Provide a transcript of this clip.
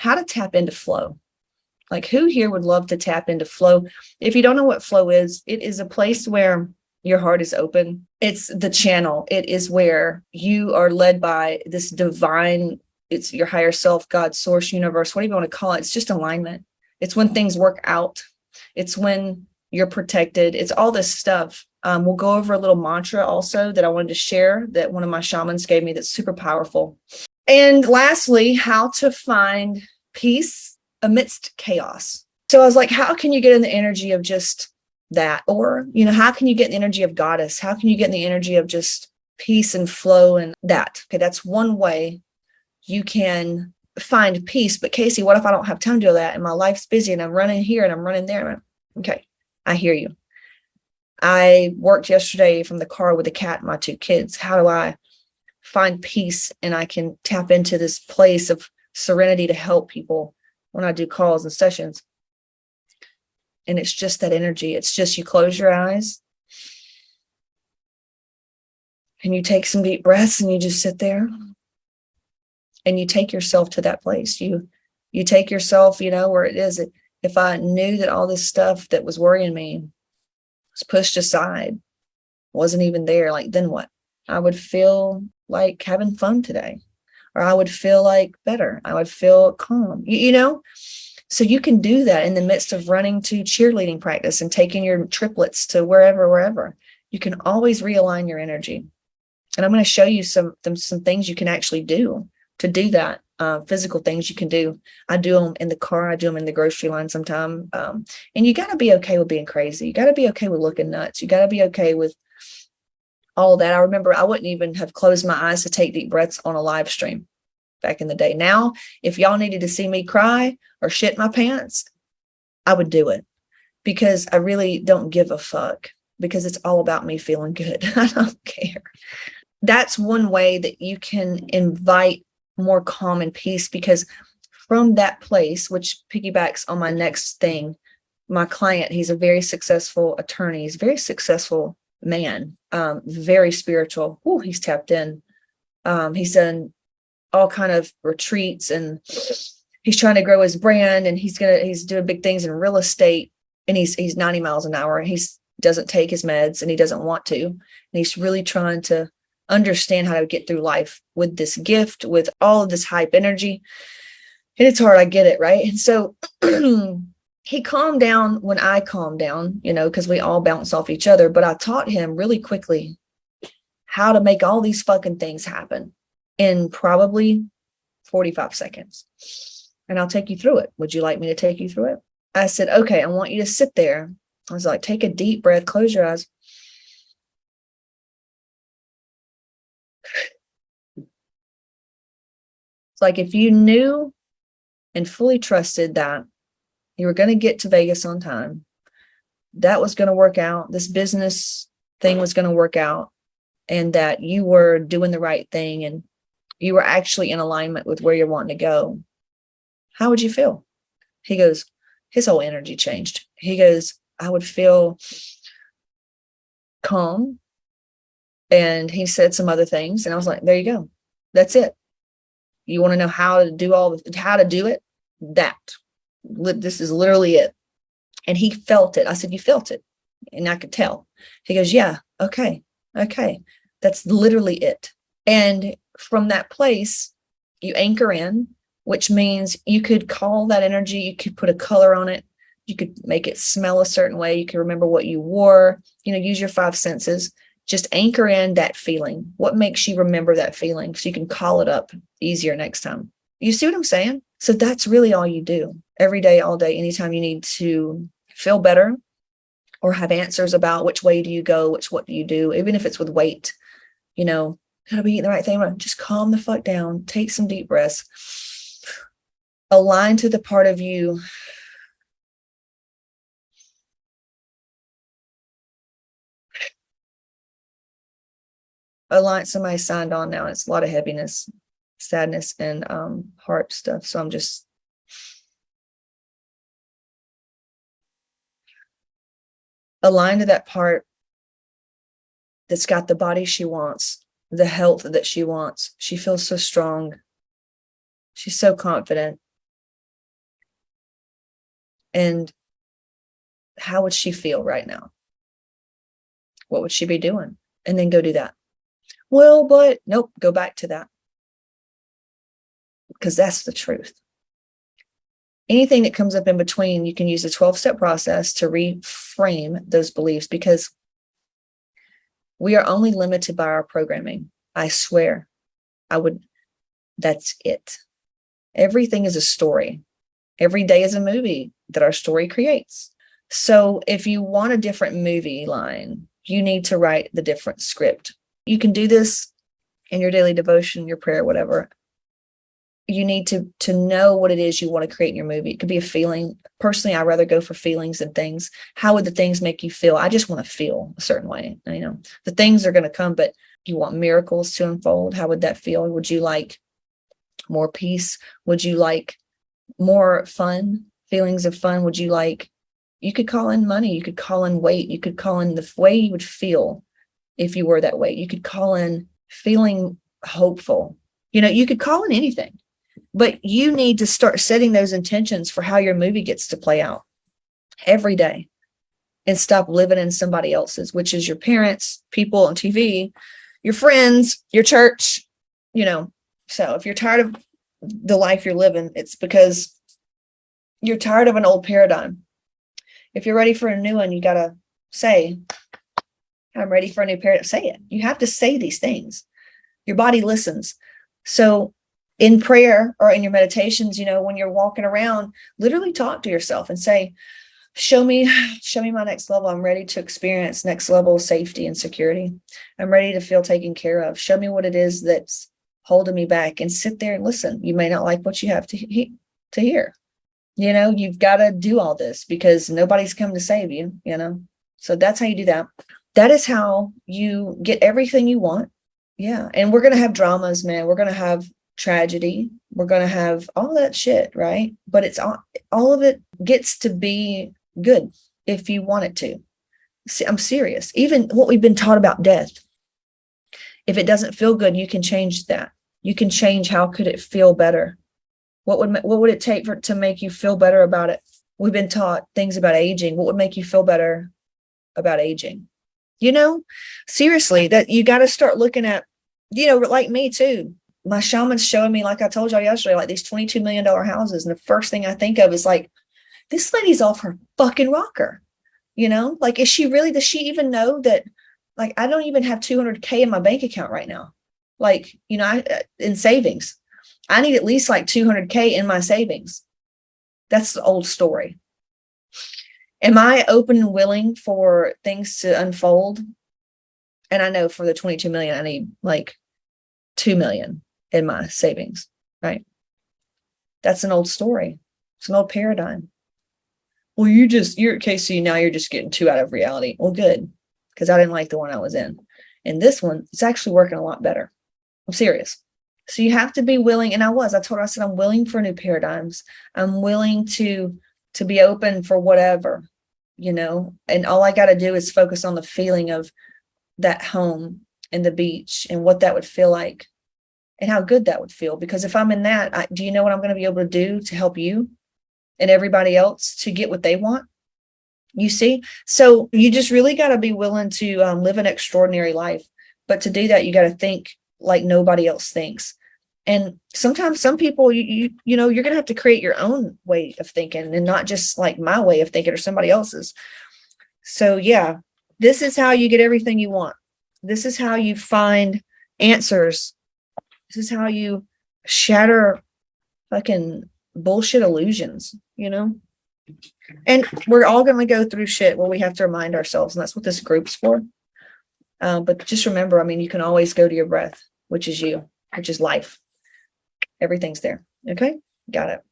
how to tap into flow. Like, who here would love to tap into flow? If you don't know what flow is, it is a place where your heart is open. It's the channel. It is where you are led by this divine, it's your higher self, God, source, universe, whatever you want to call it. It's just alignment. It's when things work out. It's when you're protected. It's all this stuff. We'll go over a little mantra also that I wanted to share that one of my shamans gave me that's super powerful. And lastly, how to find peace amidst chaos. So I was like, how can you get in the energy of just that? Or, how can you get in the energy of goddess? How can you get in the energy of just peace and flow and that? Okay, that's one way you can find peace. But Casey, what if I don't have time to do that and my life's busy and I'm running here and I'm running there? Okay, I hear you. I worked yesterday from the car with the cat and my 2 kids. How do I find peace and I can tap into this place of serenity to help people when I do calls and sessions? And it's just that energy. It's just you close your eyes and you take some deep breaths and you just sit there and you take yourself to that place. You take yourself, where it is. If I knew that all this stuff that was worrying me was pushed aside, wasn't even there, like, then what? I would feel like having fun today, or I would feel like better. I would feel calm, So you can do that in the midst of running to cheerleading practice and taking your triplets to wherever. You can always realign your energy. And I'm going to show you some things you can actually do to do that. Physical things you can do. I do them in the car. I do them in the grocery line sometime. And you got to be okay with being crazy. You got to be okay with looking nuts. You got to be okay with all that. I remember I wouldn't even have closed my eyes to take deep breaths on a live stream back in the day. Now, if y'all needed to see me cry or shit my pants, I would do it because I really don't give a fuck, because it's all about me feeling good. I don't care. That's one way that you can invite more calm and peace, because from that place, which piggybacks on my next thing, my client, he's a very successful attorney. He's a very successful man, very spiritual. Ooh, he's tapped in. He's done all kind of retreats and he's trying to grow his brand, and he's doing big things in real estate, and he's 90 miles an hour, and he doesn't take his meds and he doesn't want to. And he's really trying to understand how to get through life with this gift, with all of this hype energy. And it's hard. I get it. Right. And so he calmed down when I calmed down, because we all bounce off each other. But I taught him really quickly how to make all these fucking things happen in probably 45 seconds. And I'll take you through it. Would you like me to take you through it? I said, okay, I want you to sit there. I was like, take a deep breath, close your eyes. It's like if you knew and fully trusted that you were going to get to Vegas on time, that was going to work out, this business thing was going to work out, and that you were doing the right thing and you were actually in alignment with where you're wanting to go, how would you feel? He goes, his whole energy changed. He goes, I would feel calm. And he said some other things. And I was like, there you go. That's it. You want to know how to do how to do it? This is literally it. And he felt it. I said, you felt it? And I could tell. He goes, yeah. Okay. That's literally it. And from that place, you anchor in, which means you could call that energy. You could put a color on it. You could make it smell a certain way. You could remember what you wore, use your 5 senses. Just anchor in that feeling. What makes you remember that feeling so you can call it up easier next time? You see what I'm saying? So that's really all you do every day, all day, anytime you need to feel better or have answers about which way do you go, what do you do, even if it's with weight, gotta be eating the right thing. Just calm the fuck down, take some deep breaths, align to the part of you somebody signed on now. It's a lot of heaviness, sadness, and heart stuff. So I'm just aligned to that part that's got the body she wants, the health that she wants. She feels so strong. She's so confident. And how would she feel right now? What would she be doing? And then go do that. Well, but nope, go back to that. Because that's the truth. Anything that comes up in between, you can use a 12-step process to reframe those beliefs, because we are only limited by our programming. I swear. That's it. Everything is a story. Every day is a movie that our story creates. So if you want a different movie line, you need to write the different script. You can do this in your daily devotion, your prayer, whatever. You need to know what it is you want to create in your movie. It could be a feeling. Personally, I'd rather go for feelings than things. How would the things make you feel? I just want to feel a certain way. The things are going to come, but you want miracles to unfold. How would that feel? Would you like more peace? Would you like more fun, feelings of fun? Would you like, you could call in money, you could call in weight, you could call in the way you would feel if you were that way. You could call in feeling hopeful. You could call in anything, but you need to start setting those intentions for how your movie gets to play out every day, and stop living in somebody else's, which is your parents, people on TV, your friends, your church, So if you're tired of the life you're living, it's because you're tired of an old paradigm. If you're ready for a new one, you got to say, I'm ready for a new paradigm. Say it. You have to say these things. Your body listens. So in prayer or in your meditations, when you're walking around, literally talk to yourself and say, show me my next level. I'm ready to experience next level of safety and security. I'm ready to feel taken care of. Show me what it is that's holding me back, and sit there and listen. You may not like what you have to hear. You've got to do all this because nobody's come to save you, So that's how you do that. That is how you get everything you want. Yeah. And we're going to have dramas, man. We're going to have tragedy. We're going to have all that shit, right? But it's all of it gets to be good if you want it to. See, I'm serious. Even what we've been taught about death. If it doesn't feel good, you can change that. You can change how could it feel better. What would it take to make you feel better about it? We've been taught things about aging. What would make you feel better about aging? Seriously, that you got to start looking at, like me too. My shaman's showing me, like I told y'all yesterday, like these $22 million houses. And the first thing I think of is like, this lady's off her fucking rocker. Like, does she even know that? Like, I don't even have $200K in my bank account right now. Like, in savings, I need at least like $200K in my savings. That's the old story. Am I open and willing for things to unfold? And I know for the 22 million, I need like 2 million in my savings, right? That's an old story. It's an old paradigm. Well, you're Casey. Now you're just getting too out of reality. Well, good. Because I didn't like the one I was in. And this one, it's actually working a lot better. I'm serious. So you have to be willing. And I said, I'm willing for new paradigms. I'm willing to be open for whatever, and all I got to do is focus on the feeling of that home and the beach and what that would feel like and how good that would feel. Because if I'm in that, do you know what I'm going to be able to do to help you and everybody else to get what they want? You see? So you just really got to be willing to live an extraordinary life. But to do that, you got to think like nobody else thinks. And sometimes some people, you're going to have to create your own way of thinking and not just like my way of thinking or somebody else's. So yeah, this is how you get everything you want. This is how you find answers. This is how you shatter fucking bullshit illusions, And we're all going to go through shit where we have to remind ourselves, and that's what this group's for. But just remember, you can always go to your breath, which is you, which is life. Everything's there. Okay? Got it.